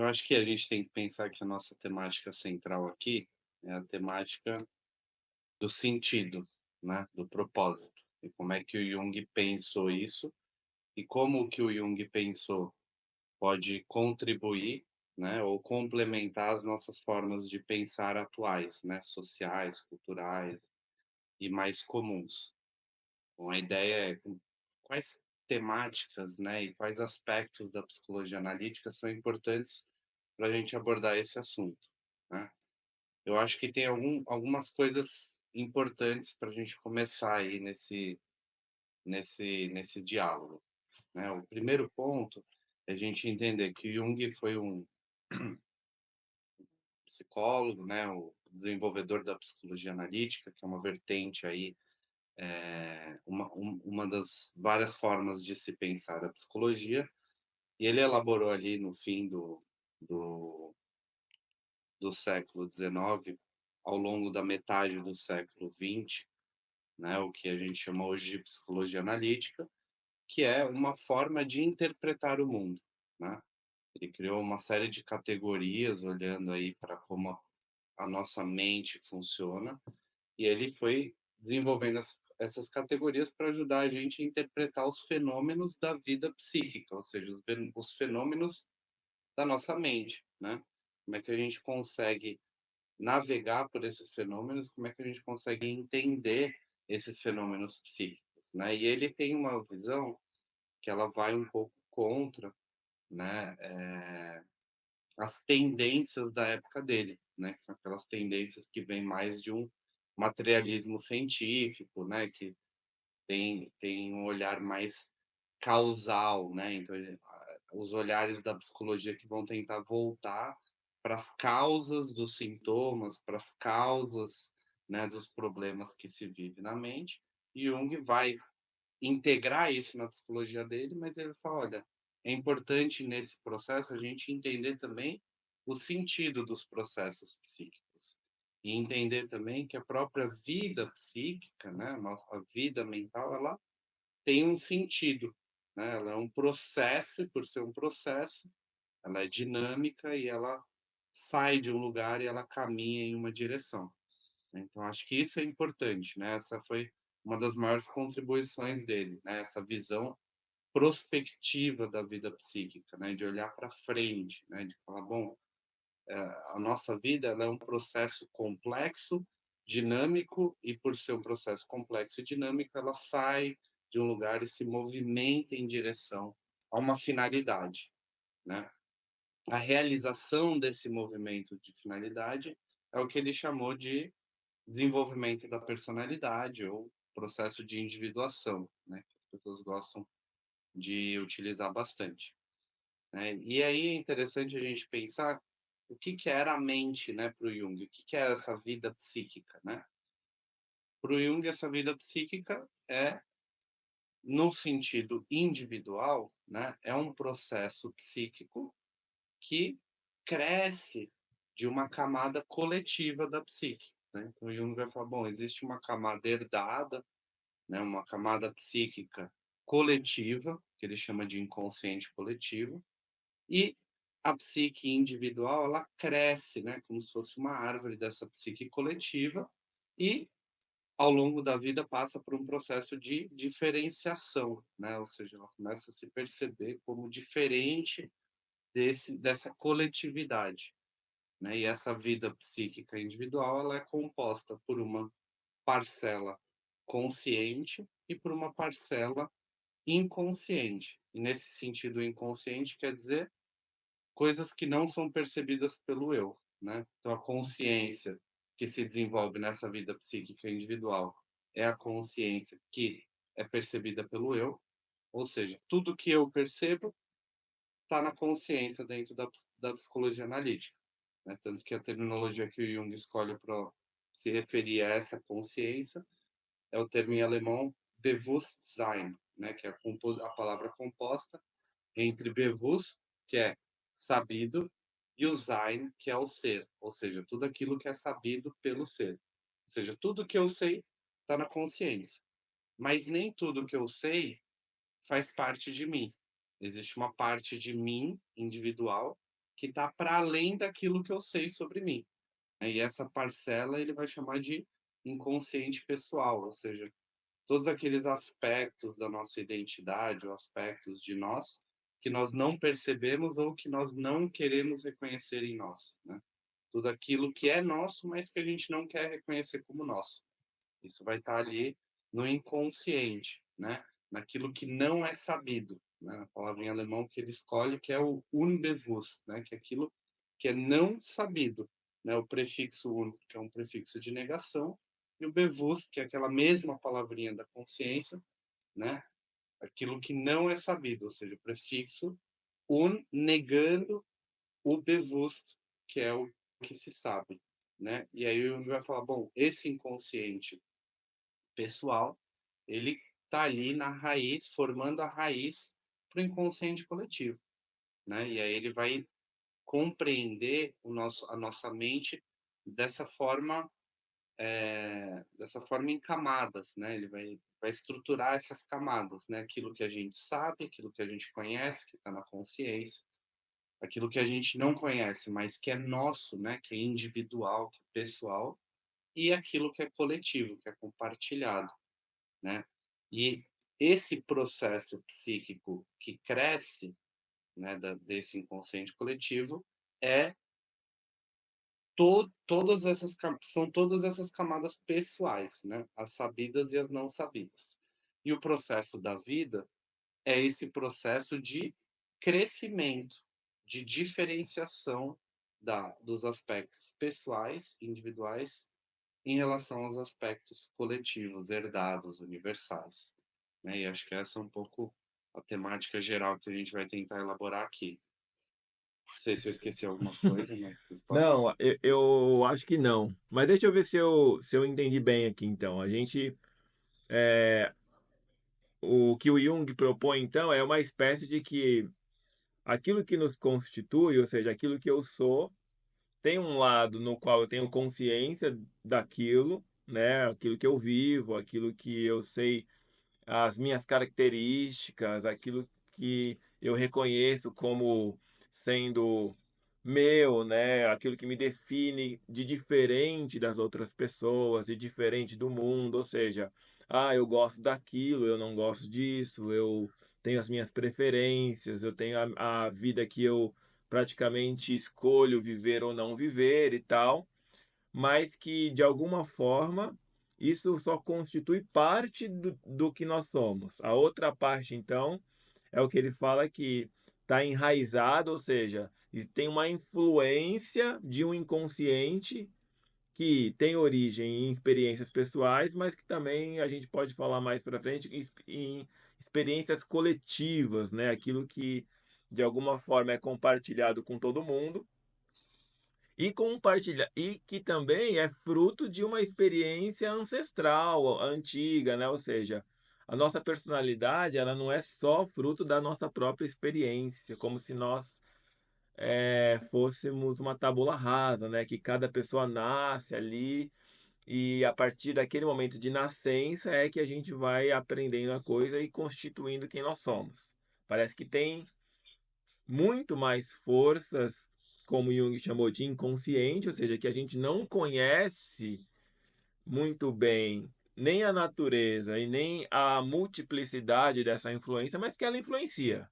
Eu acho que a gente tem que pensar que a nossa temática central aqui é a temática do sentido, né, do propósito. E como é que o Jung pensou isso e como que o Jung pensou pode contribuir, né, ou complementar as nossas formas de pensar atuais, né, sociais, culturais e mais comuns. Então a ideia é quais temáticas, né, e quais aspectos da psicologia analítica são importantes para a gente abordar esse assunto, né? Eu acho que tem algumas coisas importantes para a gente começar aí nesse diálogo, né? O primeiro ponto é a gente entender que Jung foi um psicólogo, né, o desenvolvedor da psicologia analítica, que é uma vertente aí, uma das várias formas de se pensar a psicologia, e ele elaborou ali no fim do, do século XIX, ao longo da metade do século XX, né, o que a gente chama hoje de psicologia analítica, que é uma forma de interpretar o mundo, né? Ele criou uma série de categorias olhando aí para como a nossa mente funciona, e ele foi desenvolvendo essas categorias para ajudar a gente a interpretar os fenômenos da vida psíquica, ou seja, os fenômenos da nossa mente, né? Como é que a gente consegue navegar por esses fenômenos, como é que a gente consegue entender esses fenômenos psíquicos, né? E ele tem uma visão que ela vai um pouco contra, né, as tendências da época dele, né, que são aquelas tendências que vêm mais de um materialismo científico, né, que tem um olhar mais causal, né, então os olhares da psicologia que vão tentar voltar para as causas dos sintomas, para as causas, né, dos problemas que se vive na mente, e Jung vai integrar isso na psicologia dele, mas ele fala: olha, é importante nesse processo a gente entender também o sentido dos processos psíquicos e entender também que a própria vida psíquica, né, a nossa vida mental, ela tem um sentido, né? Ela é um processo e por ser um processo, ela é dinâmica e ela sai de um lugar e ela caminha em uma direção. Então acho que isso é importante, né? Essa foi uma das maiores contribuições dele, né? Essa visão prospectiva da vida psíquica, né? De olhar para frente, né? De falar, bom, a nossa vida ela é um processo complexo, dinâmico e por ser um processo complexo e dinâmico, ela sai de um lugar e se movimenta em direção a uma finalidade, né? A realização desse movimento de finalidade é o que ele chamou de desenvolvimento da personalidade ou processo de individuação, né, que as pessoas gostam de utilizar bastante, né. E aí é interessante a gente pensar o que que era a mente, né, para o Jung, o que que era essa vida psíquica, né. Para o Jung essa vida psíquica é, no sentido individual, né, é um processo psíquico que cresce de uma camada coletiva da psique, né. Então o Jung vai falar: "Bom, existe uma camada herdada, né, uma camada psíquica coletiva, que ele chama de inconsciente coletivo, e a psique individual ela cresce, né, como se fosse uma árvore dessa psique coletiva e ao longo da vida passa por um processo de diferenciação, né, ou seja, ela começa a se perceber como diferente dessa coletividade, né, e essa vida psíquica individual ela é composta por uma parcela consciente e por uma parcela inconsciente. E nesse sentido, inconsciente quer dizer coisas que não são percebidas pelo eu, né? Então, a consciência que se desenvolve nessa vida psíquica individual é a consciência que é percebida pelo eu, ou seja, tudo que eu percebo está na consciência dentro da psicologia analítica, né? Tanto que a terminologia que o Jung escolhe para se referir a essa consciência é o termo em alemão Bewusstsein, né, que é a palavra composta entre Bewusst, que é sabido, e o Sein, que é o ser, ou seja, tudo aquilo que é sabido pelo ser. Ou seja, tudo que eu sei está na consciência, mas nem tudo que eu sei faz parte de mim. Existe uma parte de mim individual que está para além daquilo que eu sei sobre mim, né. E essa parcela ele vai chamar de inconsciente pessoal, ou seja, todos aqueles aspectos da nossa identidade ou aspectos de nós, que nós não percebemos ou que nós não queremos reconhecer em nós, né. Tudo aquilo que é nosso, mas que a gente não quer reconhecer como nosso. Isso vai estar ali no inconsciente, né, naquilo que não é sabido, né, a palavra em alemão que ele escolhe que é o unbewusst, né, que é aquilo que é não sabido, né, o prefixo un, que é um prefixo de negação, e o bewusst, que é aquela mesma palavrinha da consciência, né, aquilo que não é sabido, ou seja, o prefixo un negando o bewusst, que é o que se sabe, né. E aí ele vai falar: "Bom, esse inconsciente pessoal, ele tá ali na raiz, formando a raiz para o inconsciente coletivo, né. E aí ele vai compreender o nosso a nossa mente dessa forma, dessa forma em camadas, né. Ele vai estruturar essas camadas, né, aquilo que a gente sabe, aquilo que a gente conhece, que está na consciência, aquilo que a gente não conhece, mas que é nosso, né, que é individual, que é pessoal, e aquilo que é coletivo, que é compartilhado, né. E esse processo psíquico que cresce, né, desse inconsciente coletivo, é são todas essas camadas pessoais, né, as sabidas e as não sabidas. E o processo da vida é esse processo de crescimento, de diferenciação dos aspectos pessoais, individuais, em relação aos aspectos coletivos, herdados, universais, né. E acho que essa é um pouco a temática geral que a gente vai tentar elaborar aqui. Não sei se eu esqueci alguma coisa, mas vocês podem. Não, eu acho que não. Mas deixa eu ver se eu entendi bem aqui então. A gente, eh, o que o Jung propõe então é uma espécie de que aquilo que nos constitui, ou seja, aquilo que eu sou, tem um lado no qual eu tenho consciência daquilo, né, aquilo que eu vivo, aquilo que eu sei as minhas características, aquilo que eu reconheço como sendo meu, né, aquilo que me define de diferente das outras pessoas, de diferente do mundo, ou seja, eu gosto daquilo, eu não gosto disso, eu tenho as minhas preferências, eu tenho a vida que eu praticamente escolho viver ou não viver e tal, mas que de alguma forma isso só constitui parte do que nós somos. A outra parte, então, é o que ele fala que está enraizado, ou seja, e tem uma influência de um inconsciente que tem origem em experiências pessoais, mas que também a gente pode falar mais para frente em experiências coletivas, né? Aquilo que de alguma forma é compartilhado com todo mundo e compartilhar e que também é fruto de uma experiência ancestral, antiga, né, ou seja, a nossa personalidade, ela não é só fruto da nossa própria experiência, como se nós, fôssemos uma tábula rasa, né, que cada pessoa nasce ali, e a partir daquele momento de nascença é que a gente vai aprendendo a coisa e constituindo quem nós somos. Parece que tem muito mais forças, como Jung chamou de inconsciente, ou seja, que a gente não conhece muito bem nem a natureza e nem a multiplicidade dessa influência, mas que ela influencia.